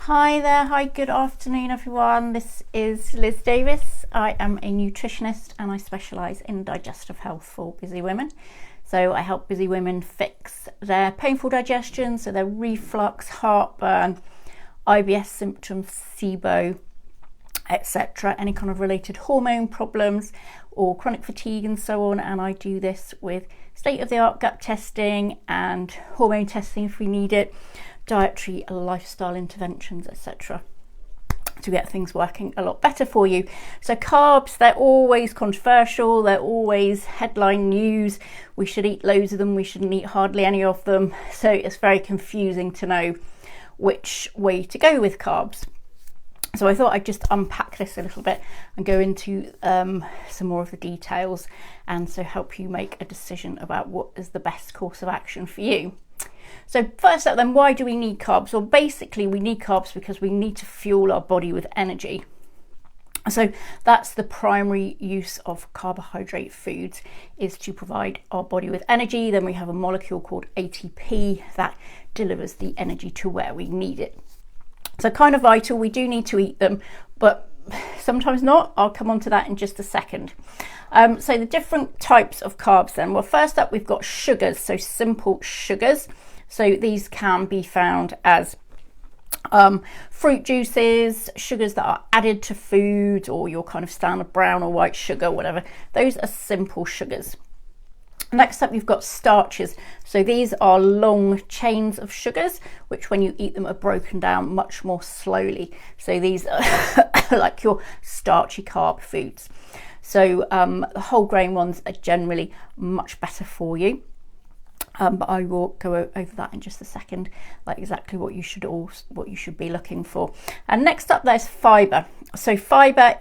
Hi there, hi, good afternoon everyone. This is Liz Davis. I am a nutritionist and I specialise in digestive health for busy women. So I help busy women fix their painful digestion, so their reflux, heartburn, IBS symptoms, SIBO, etc., any kind of related hormone problems or chronic fatigue and so on. And I do this with state-of-the-art gut testing and hormone testing if we need it, dietary, lifestyle interventions, etc., to get things working a lot better for you. So carbs, they're always controversial, they're always headline news. We should eat loads of them, we shouldn't eat hardly any of them. So it's very confusing to know which way to go with carbs. So I thought I'd just unpack this a little bit and go into some more of the details, and so help you make a decision about what is the best course of action for you. So first up then, why do we need carbs? Well, basically we need carbs because we need to fuel our body with energy. So that's the primary use of carbohydrate foods, is to provide our body with energy. Then we have a molecule called ATP that delivers the energy to where we need it. So kind of vital, we do need to eat them, but sometimes not. I'll come on to that in just a second. So the different types of carbs then. Well, first up we've got sugars, so simple sugars. So these can be found as fruit juices, sugars that are added to food, or your kind of standard brown or white sugar, whatever. Those are simple sugars. Next up, you've got starches. So these are long chains of sugars, which when you eat them are broken down much more slowly. So these are like your starchy carb foods. So the whole grain ones are generally much better for you. But I will go over that in just a second, like exactly what you should be looking for. And next up, there's fibre. So fibre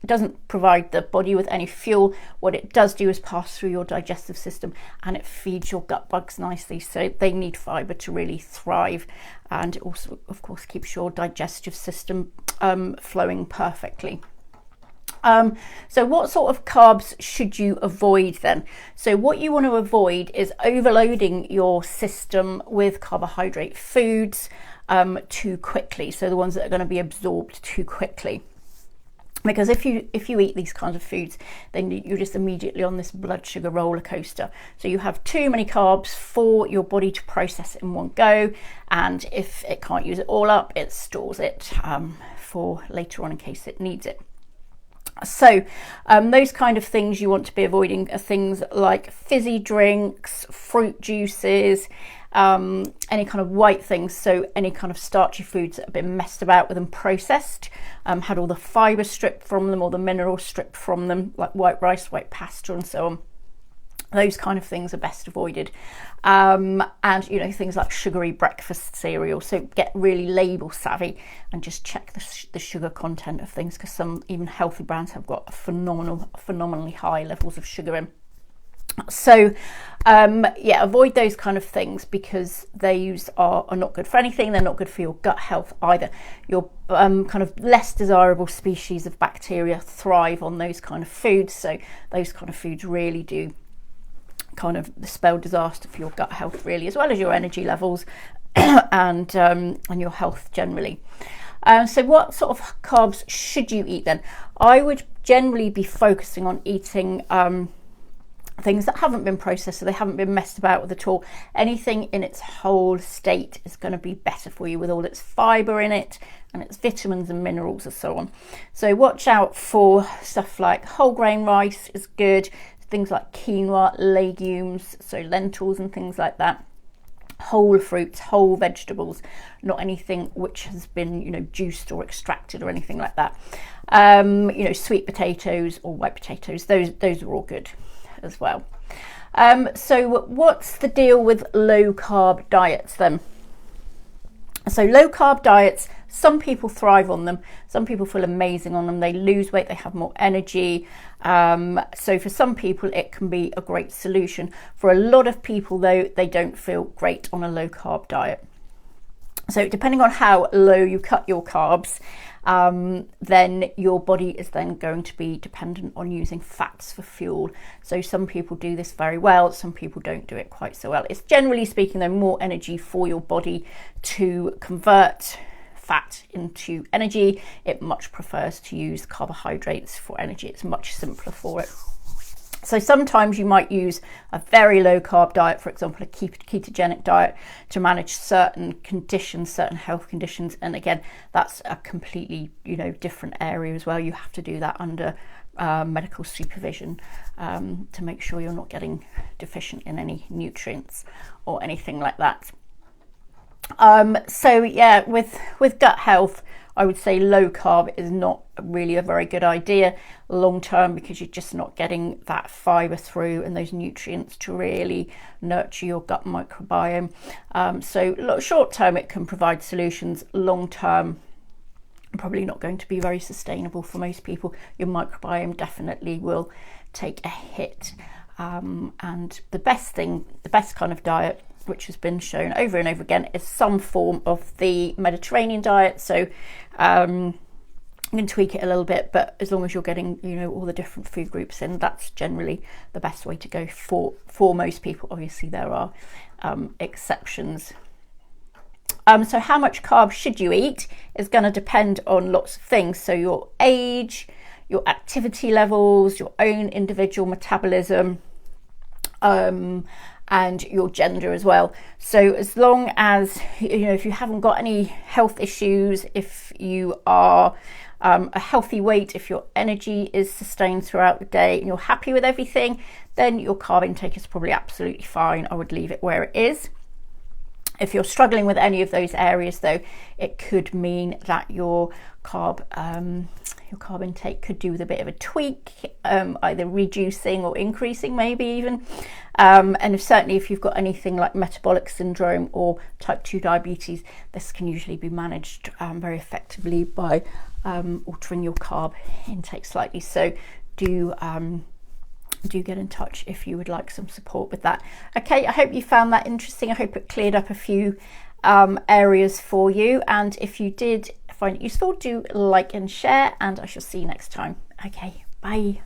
doesn't provide the body with any fuel. What it does do is pass through your digestive system, and it feeds your gut bugs nicely. So they need fibre to really thrive, and it also, of course, keeps your digestive system flowing perfectly. So what sort of carbs should you avoid then? So what you want to avoid is overloading your system with carbohydrate foods too quickly. So the ones that are going to be absorbed too quickly. Because if you eat these kinds of foods, then you're just immediately on this blood sugar roller coaster. So you have too many carbs for your body to process in one go, and if it can't use it all up, it stores it for later on in case it needs it. So those kind of things you want to be avoiding are things like fizzy drinks, fruit juices, any kind of white things, so any kind of starchy foods that have been messed about with and processed, had all the fibre stripped from them or the minerals stripped from them, like white rice, white pasta and so on. Those kind of things are best avoided. And things like sugary breakfast cereal. So get really label savvy and just check the sugar content of things, because some even healthy brands have got phenomenally high levels of sugar in. So avoid those kind of things, because they are not good for anything. They're not good for your gut health either. Your kind of less desirable species of bacteria thrive on those kind of foods. So those kind of foods really do kind of spell disaster for your gut health, really, as well as your energy levels and your health generally. So what sort of carbs should you eat then? I would generally be focusing on eating things that haven't been processed, so they haven't been messed about with at all. Anything in its whole state is going to be better for you, with all its fibre in it and its vitamins and minerals and so on. So watch out for stuff like whole grain rice is good. Things like quinoa, legumes, so lentils and things like that. Whole fruits, whole vegetables, not anything which has been, juiced or extracted or anything like that. Sweet potatoes or white potatoes, those are all good as well. So what's the deal with low carb diets then? So low carb diets, some people thrive on them, some people feel amazing on them, they lose weight, they have more energy. So for some people it can be a great solution. For a lot of people though, they don't feel great on a low carb diet. So depending on how low you cut your carbs, then your body is then going to be dependent on using fats for fuel. So some people do this very well, some people don't do it quite so well. It's generally speaking though more energy for your body to convert fat into energy. It much prefers to use carbohydrates for energy. It's much simpler for it. So sometimes you might use a very low carb diet, for example, a ketogenic diet, to manage certain conditions, certain health conditions. And again, that's a completely, different area as well. You have to do that under medical supervision to make sure you're not getting deficient in any nutrients or anything like that. So yeah, with gut health, I would say low carb is not really a very good idea long term, because you're just not getting that fiber through and those nutrients to really nurture your gut microbiome. So short term it can provide solutions. Long term, probably not going to be very sustainable for most people. Your microbiome definitely will take a hit. And the best kind of diet, which has been shown over and over again, is some form of the Mediterranean diet. So you can tweak it a little bit, but as long as you're getting, all the different food groups in, that's generally the best way to go for most people. Obviously, there are exceptions. So how much carbs should you eat is going to depend on lots of things. So your age, your activity levels, your own individual metabolism, and your gender as well. So as long as, if you haven't got any health issues, if you are a healthy weight, if your energy is sustained throughout the day and you're happy with everything, then your carb intake is probably absolutely fine. I would leave it where it is. If you're struggling with any of those areas, though, it could mean that your carb intake could do with a bit of a tweak, either reducing or increasing, maybe even. And if you've got anything like metabolic syndrome or type 2 diabetes, this can usually be managed very effectively by altering your carb intake slightly. So do get in touch if you would like some support with that. Okay, I hope you found that interesting. I hope it cleared up a few areas for you. And if you did find it useful, do like and share, and I shall see you next time. Okay, bye.